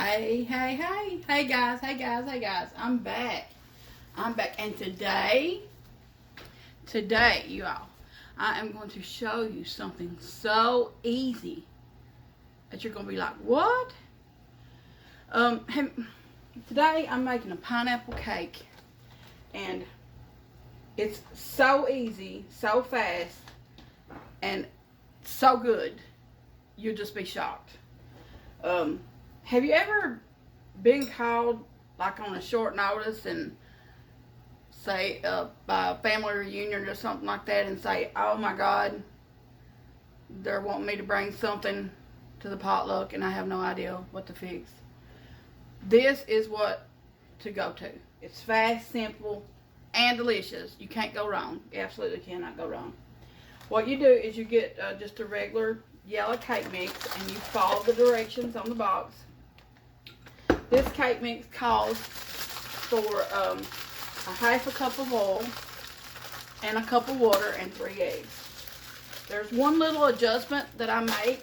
Hey guys, I'm back. And today, you all, I am going to show you something so easy that you're going to be like, what? Today I'm making a pineapple cake, and it's so easy, so fast, and so good. You'll just be shocked. Have you ever been called like on a short notice and say by a family reunion or something like that and say, oh my God, they're wanting me to bring something to the potluck and I have no idea what to fix? This is what to go to. It's fast, simple, and delicious. You can't go wrong. You absolutely cannot go wrong. What you do is you get just a regular yellow cake mix and you follow the directions on the box. This cake mix calls for a half a cup of oil and a cup of water and 3 eggs. There's one little adjustment that I make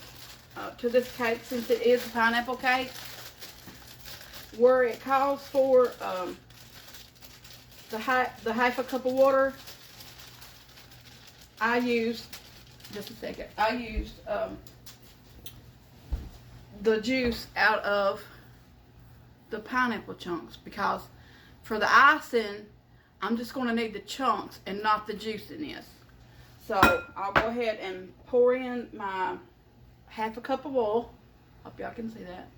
to this cake, since it is a pineapple cake, where it calls for the half a cup of water. I used the juice out of the pineapple chunks, because for the icing I'm just going to need the chunks and not the juice in this. So I'll go ahead and pour in my half a cup of oil. Hope y'all can see that.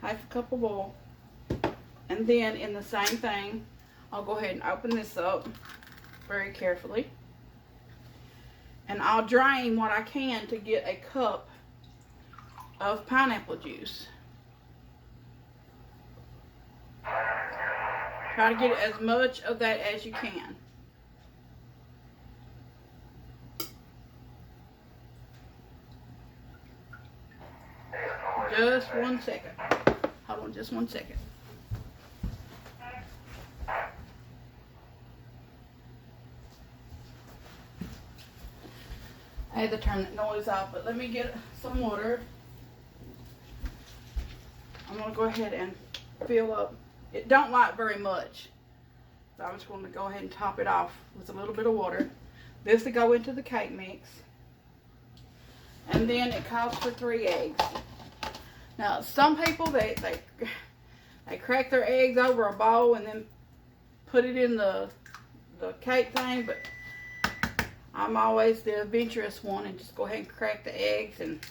Half a cup of oil. And then in the same thing, I'll go ahead and open this up very carefully. And I'll drain what I can to get a cup of pineapple juice. Try to get as much of that as you can. Just 1 second. Hold on just 1 second. I had to turn that noise off, but let me get some water. I'm going to go ahead and fill up. It don't like very much, so I'm just going to go ahead and top it off with a little bit of water. This will go into the cake mix. And then it calls for 3 eggs. Now, some people, they crack their eggs over a bowl and then put it in the cake thing, but I'm always the adventurous one and just go ahead and crack the eggs and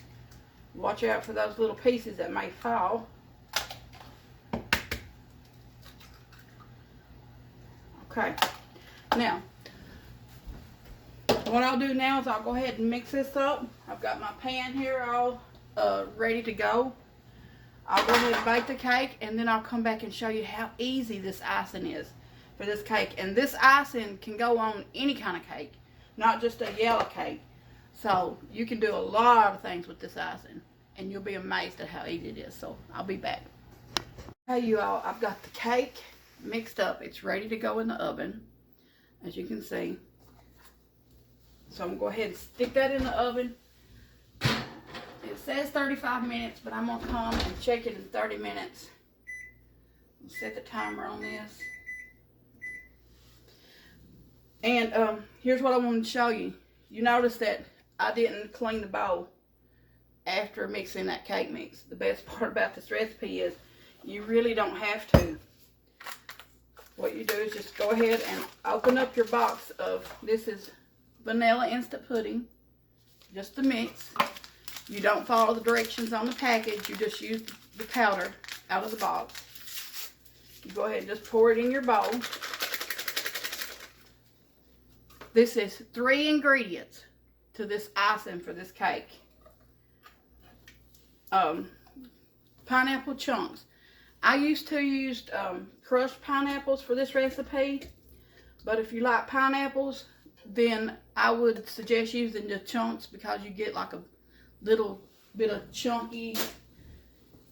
watch out for those little pieces that may fall. Okay, now what I'll do now is I'll go ahead and mix this up. I've got my pan here all ready to go. I'll go ahead and bake the cake, and then I'll come back and show you how easy this icing is for this cake. And this icing can go on any kind of cake, not just a yellow cake. So you can do a lot of things with this icing, and you'll be amazed at how easy it is. So I'll be back. Hey you all, I've got the cake mixed up. It's ready to go in the oven, as you can see. So I'm going to go ahead and stick that in the oven. It says 35 minutes, but I'm going to come and check it in 30 minutes. I'll set the timer on this. And here's what I want to show you. You notice that I didn't clean the bowl after mixing that cake mix. The best part about this recipe is you really don't have to. What you do is just go ahead and open up your box of, this is vanilla instant pudding, just the mix. You don't follow the directions on the package, you just use the powder out of the box. You go ahead and just pour it in your bowl. This is 3 ingredients to this icing for this cake. Pineapple chunks. I used to use crushed pineapples for this recipe, but if you like pineapples, then I would suggest using the chunks, because you get like a little bit of chunky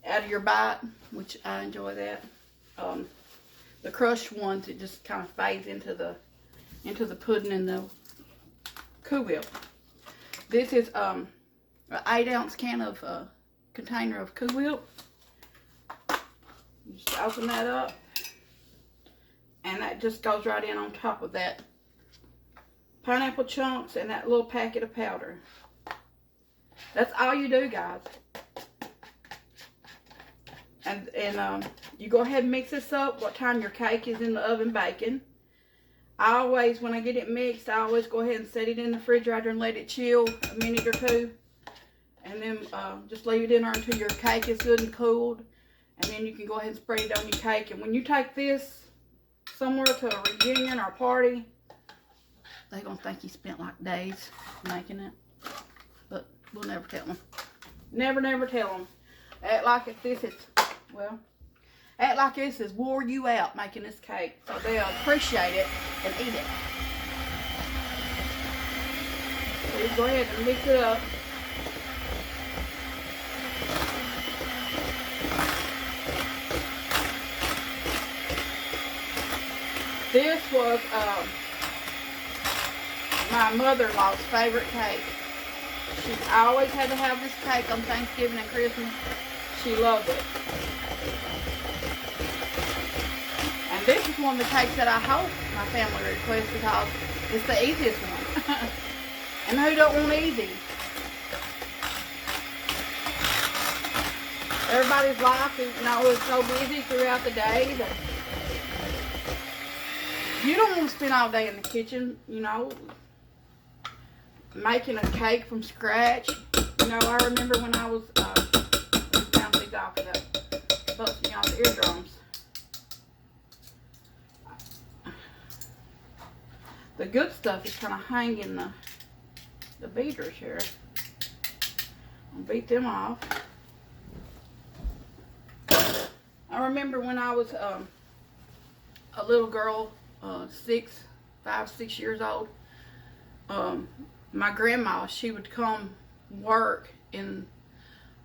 out of your bite, which I enjoy that. The crushed ones, it just kind of fades into the pudding and the Cool Whip. This is an 8-ounce can of container of Cool Whip. You just open that up, and that just goes right in on top of that pineapple chunks and that little packet of powder. That's all you do, guys. And you go ahead and mix this up what time your cake is in the oven baking. I always, when I get it mixed, I always go ahead and set it in the refrigerator and let it chill a minute or two. And then just leave it in there until your cake is good and cooled. And then you can go ahead and spread it on your cake. And when you take this somewhere to a reunion or a party, they're going to think you spent like days making it. But we'll never tell them. Never, never tell them. Act like this has wore you out making this cake. So they'll appreciate it and eat it. So you go ahead and mix it up. This was my mother-in-law's favorite cake. She always had to have this cake on Thanksgiving and Christmas. She loved it. And this is one of the cakes that I hope my family requests because it's the easiest one. And who don't want easy? Everybody's life is, is so busy throughout the day that you don't want to spend all day in the kitchen, making a cake from scratch. I remember when I was, bounce these off without busting y'all's eardrums. The good stuff is kind of hanging the beaters here. I'll beat them off. I remember when I was a little girl, 5, 6 years old, my grandma, she would come work in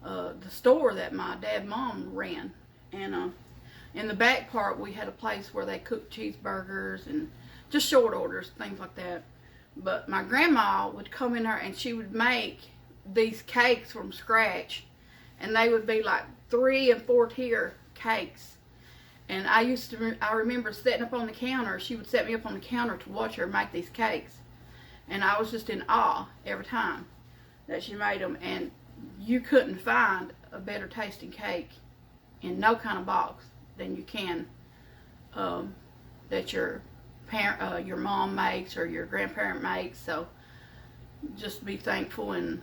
the store that my dad mom ran. And in the back part, we had a place where they cooked cheeseburgers and just short orders, things like that. But my grandma would come in there and she would make these cakes from scratch. And they would be like 3 and 4 tier cakes. And I remember sitting up on the counter. She would set me up on the counter to watch her make these cakes. And I was just in awe every time that she made them. And you couldn't find a better tasting cake in no kind of box than you can that your mom makes or your grandparent makes. So just be thankful and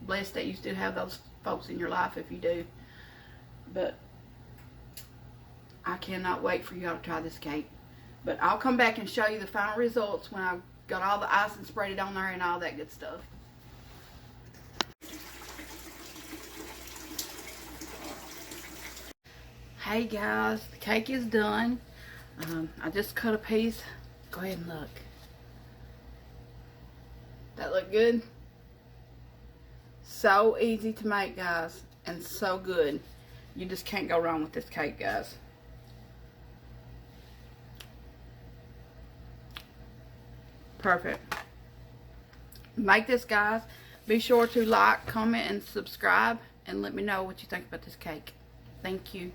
blessed that you still have those folks in your life if you do. But I cannot wait for y'all to try this cake. But I'll come back and show you the final results when I've got all the icing sprayed on there and all that good stuff. Hey guys, the cake is done. I just cut a piece. Go ahead and look. That look good? So easy to make, guys, and so good. You just can't go wrong with this cake, guys. Perfect. Make this, guys. Be sure to like, comment, and subscribe, and let me know what you think about this cake. Thank you.